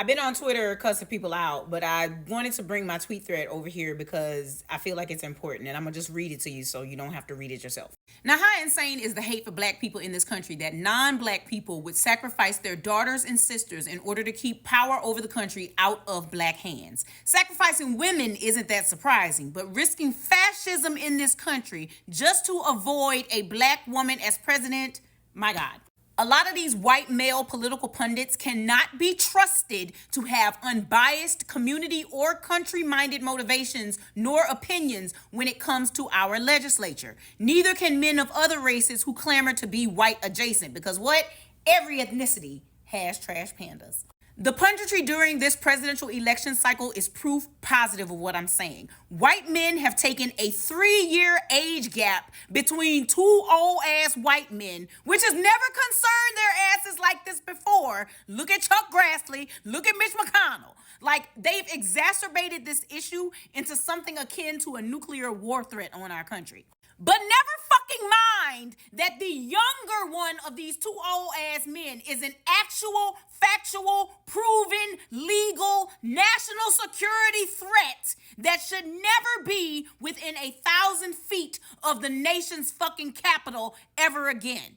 I've been on Twitter cussing people out, but I wanted to bring my tweet thread over here because I feel like it's important, and I'm gonna just read it to you so you don't have to read it yourself. Now, how insane is the hate for black people in this country that non-black people would sacrifice their daughters and sisters in order to keep power over the country out of black hands? Sacrificing women isn't that surprising, but risking fascism in this country just to avoid a black woman as president, my God. A lot of these white male political pundits cannot be trusted to have unbiased community or country-minded motivations nor opinions when it comes to our legislature. Neither can men of other races who clamor to be white adjacent, because what? Every ethnicity has trash pandas. The punditry during this presidential election cycle is proof positive of what I'm saying. White men have taken a 3-year age gap between two old-ass white men, which has never concerned their asses like this before. Look at Chuck Grassley. Look at Mitch McConnell. Like, they've exacerbated this issue into something akin to a nuclear war threat on our country. But never fucking mind that the younger one of these two old ass men is an actual, factual, proven, legal, national security threat that should never be within 1,000 feet of the nation's fucking capital ever again.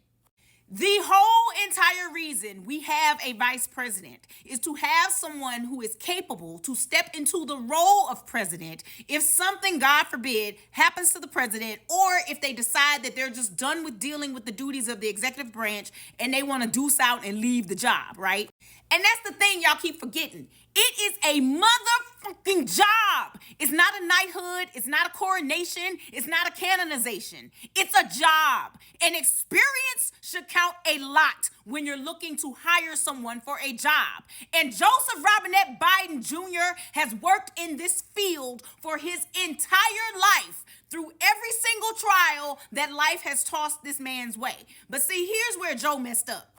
The whole entire reason we have a vice president is to have someone who is capable to step into the role of president if something, God forbid, happens to the president, or if they decide that they're just done with dealing with the duties of the executive branch and they want to deuce out and leave the job, right? And that's the thing y'all keep forgetting. It is a motherfucking job. It's not a knighthood. It's not a coronation. It's not a canonization. It's a job. And experience should count a lot when you're looking to hire someone for a job. And Joseph Robinette Biden Jr. has worked in this field for his entire life through every single trial that life has tossed this man's way. But see, here's where Joe messed up.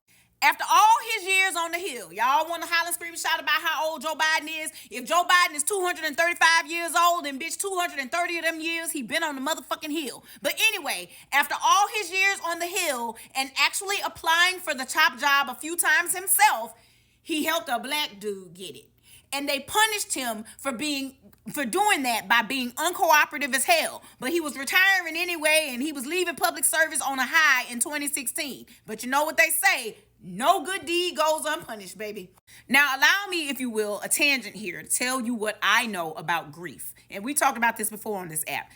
After all his years on the Hill, y'all want to holler, scream, and shout about how old Joe Biden is? If Joe Biden is 235 years old, then bitch, 230 of them years, he been on the motherfucking Hill. But anyway, after all his years on the Hill and actually applying for the top job a few times himself, he helped a black dude get it. And they punished him for doing that by being uncooperative as hell. But he was retiring anyway, and he was leaving public service on a high in 2016. But you know what they say? No good deed goes unpunished, baby. Now, allow me, if you will, a tangent here to tell you what I know about grief. And we talked about this before on this app.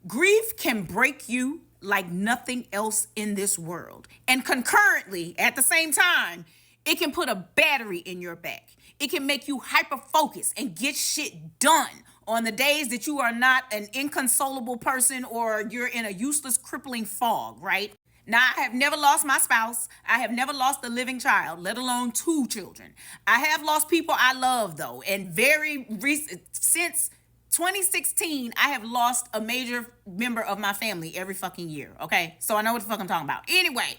Grief can break you like nothing else in this world. And concurrently, at the same time, it can put a battery in your back. It can make you hyper-focused and get shit done on the days that you are not an inconsolable person or you're in a useless, crippling fog, right? Now, I have never lost my spouse. I have never lost a living child, let alone 2 children. I have lost people I love, though. And very recent, since 2016, I have lost a major member of my family every fucking year, okay? So I know what the fuck I'm talking about. Anyway,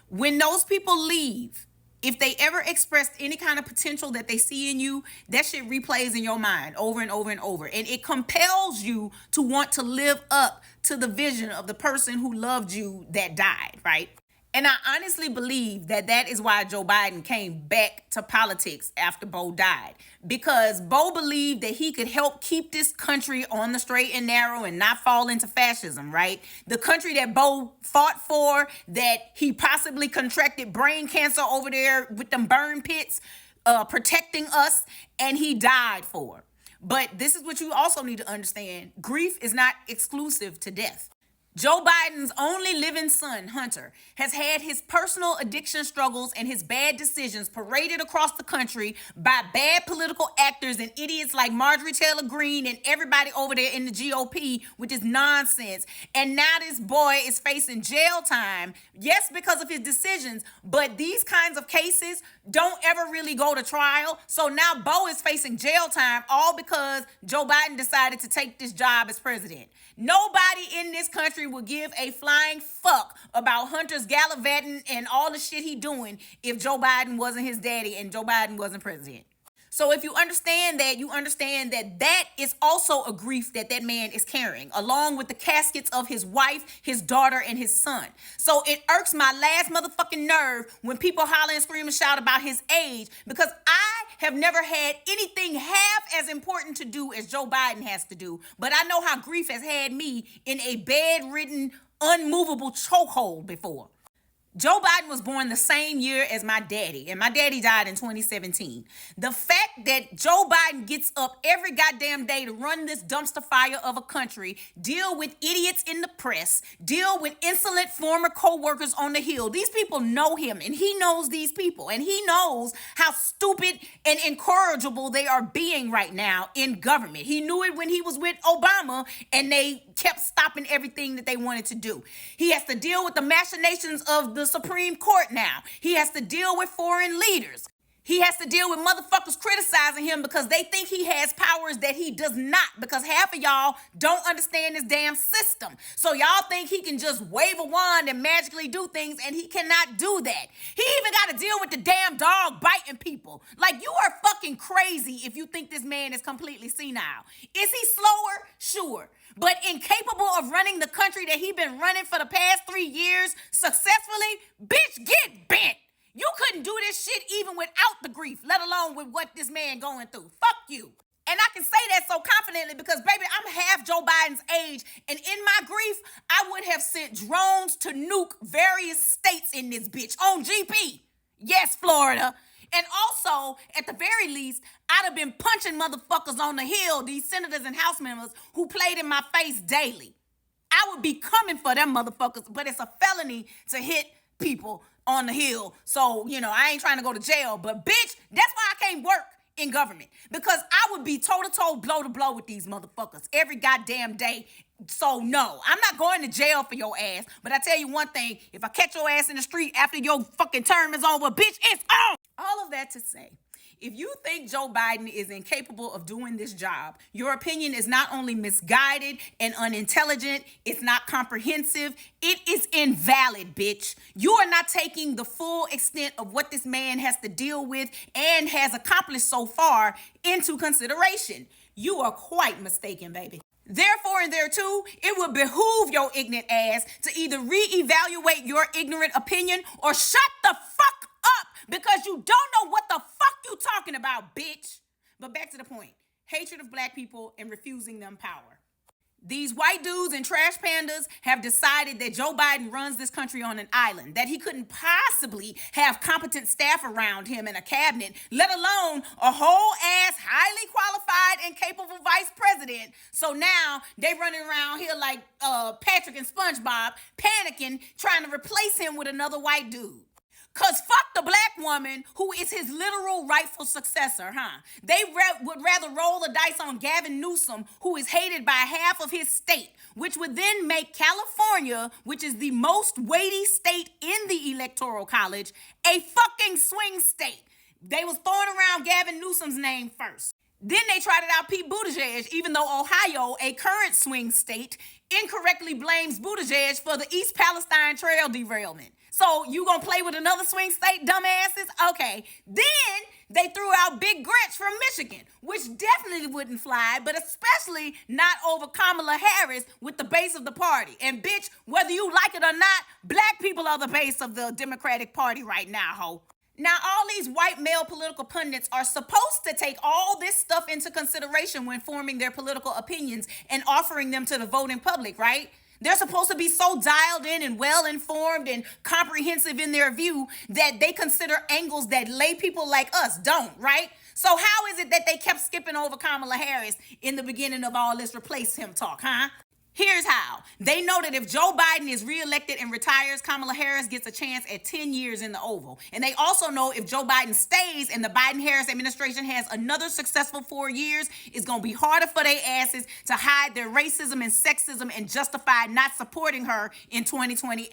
when those people leave, if they ever expressed any kind of potential that they see in you, that shit replays in your mind over and over and over. And it compels you to want to live up to the vision of the person who loved you that died, right? And I honestly believe that that is why Joe Biden came back to politics after Bo died. Because Bo believed that he could help keep this country on the straight and narrow and not fall into fascism, right? The country that Bo fought for, that he possibly contracted brain cancer over there with them burn pits, protecting us, and he died for. But this is what you also need to understand. Grief is not exclusive to death. Joe Biden's only living son, Hunter, has had his personal addiction struggles and his bad decisions paraded across the country by bad political actors and idiots like Marjorie Taylor Greene and everybody over there in the GOP, which is nonsense. And now this boy is facing jail time, yes, because of his decisions, but these kinds of cases don't ever really go to trial. So now Bo is facing jail time all because Joe Biden decided to take this job as president. Nobody in this country will give a flying fuck about Hunter's gallivanting and all the shit he doing if Joe Biden wasn't his daddy and Joe Biden wasn't president. So if you understand that, you understand that that is also a grief that that man is carrying, along with the caskets of his wife, his daughter, and his son. So it irks my last motherfucking nerve when people holler and scream and shout about his age, because I have never had anything half as important to do as Joe Biden has to do. But I know how grief has had me in a bedridden, unmovable chokehold before. Joe Biden was born the same year as my daddy, and my daddy died in 2017. The fact that Joe Biden gets up every goddamn day to run this dumpster fire of a country, deal with idiots in the press, deal with insolent former co-workers on the Hill. These people know him, and he knows these people, and he knows how stupid and incorrigible they are being right now in government. He knew it when he was with Obama, and they kept stopping everything that they wanted to do. He has to deal with the machinations of the Supreme Court now. He has to deal with foreign leaders. He has to deal with motherfuckers criticizing him because they think he has powers that he does not, because half of y'all don't understand this damn system. So y'all think he can just wave a wand and magically do things, and he cannot do that. He even got to deal with the damn dog biting people. Like, you are fucking crazy if you think this man is completely senile. Is he slower? Sure. But incapable of running the country that he been running for the past 3 years successfully? Bitch, get bent. You couldn't do this shit even without the grief, let alone with what this man going through. Fuck you. And I can say that so confidently because, baby, I'm half Joe Biden's age. And in my grief, I would have sent drones to nuke various states in this bitch on GP. Yes, Florida. And also, at the very least, I'd have been punching motherfuckers on the Hill, these senators and House members who played in my face daily. I would be coming for them motherfuckers, but it's a felony to hit people on the Hill. So, I ain't trying to go to jail, but bitch, that's why I can't work in government, because I would be toe-to-toe, blow-to-blow with these motherfuckers every goddamn day. So no, I'm not going to jail for your ass, but I tell you one thing, if I catch your ass in the street after your fucking term is over, bitch, it's on. All of that to say, if you think Joe Biden is incapable of doing this job, your opinion is not only misguided and unintelligent, it's not comprehensive, it is invalid, bitch. You are not taking the full extent of what this man has to deal with and has accomplished so far into consideration. You are quite mistaken, baby. Therefore, and thereto, it would behoove your ignorant ass to either reevaluate your ignorant opinion or shut the fuck up, because you don't know what the fuck you talking about, bitch. But back to the point. Hatred of black people and refusing them power. These white dudes and trash pandas have decided that Joe Biden runs this country on an island, that he couldn't possibly have competent staff around him and a cabinet, let alone a whole ass, highly qualified and capable vice president. So now they running around here like Patrick and SpongeBob, panicking, trying to replace him with another white dude. Because fuck the black woman who is his literal rightful successor, huh? They would rather roll the dice on Gavin Newsom, who is hated by half of his state, which would then make California, which is the most weighty state in the Electoral College, a fucking swing state. They was throwing around Gavin Newsom's name first. Then they trotted out Pete Buttigieg, even though Ohio, a current swing state, incorrectly blames Buttigieg for the East Palestine Trail derailment. So you gonna play with another swing state, dumbasses? Okay. Then they threw out Big Grinch from Michigan, which definitely wouldn't fly, but especially not over Kamala Harris with the base of the party. And bitch, whether you like it or not, black people are the base of the Democratic Party right now, ho. Now, all these white male political pundits are supposed to take all this stuff into consideration when forming their political opinions and offering them to the voting public, right? They're supposed to be so dialed in and well-informed and comprehensive in their view that they consider angles that lay people like us don't, right? So how is it that they kept skipping over Kamala Harris in the beginning of all this replace him talk, huh? Here's how. They know that if Joe Biden is reelected and retires, Kamala Harris gets a chance at 10 years in the Oval. And they also know if Joe Biden stays and the Biden-Harris administration has another successful 4 years, it's going to be harder for their asses to hide their racism and sexism and justify not supporting her in 2028.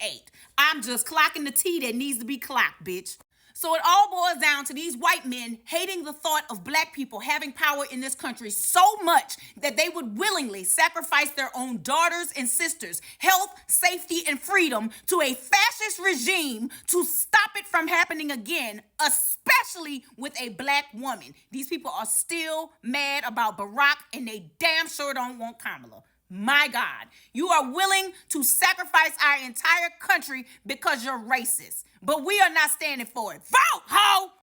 I'm just clocking the T that needs to be clocked, bitch. So it all boils down to these white men hating the thought of black people having power in this country so much that they would willingly sacrifice their own daughters and sisters, health, safety, and freedom to a fascist regime to stop it from happening again, especially with a black woman. These people are still mad about Barack, and they damn sure don't want Kamala. My God, you are willing to sacrifice our entire country because you're racist. But we are not standing for it. Vote, ho!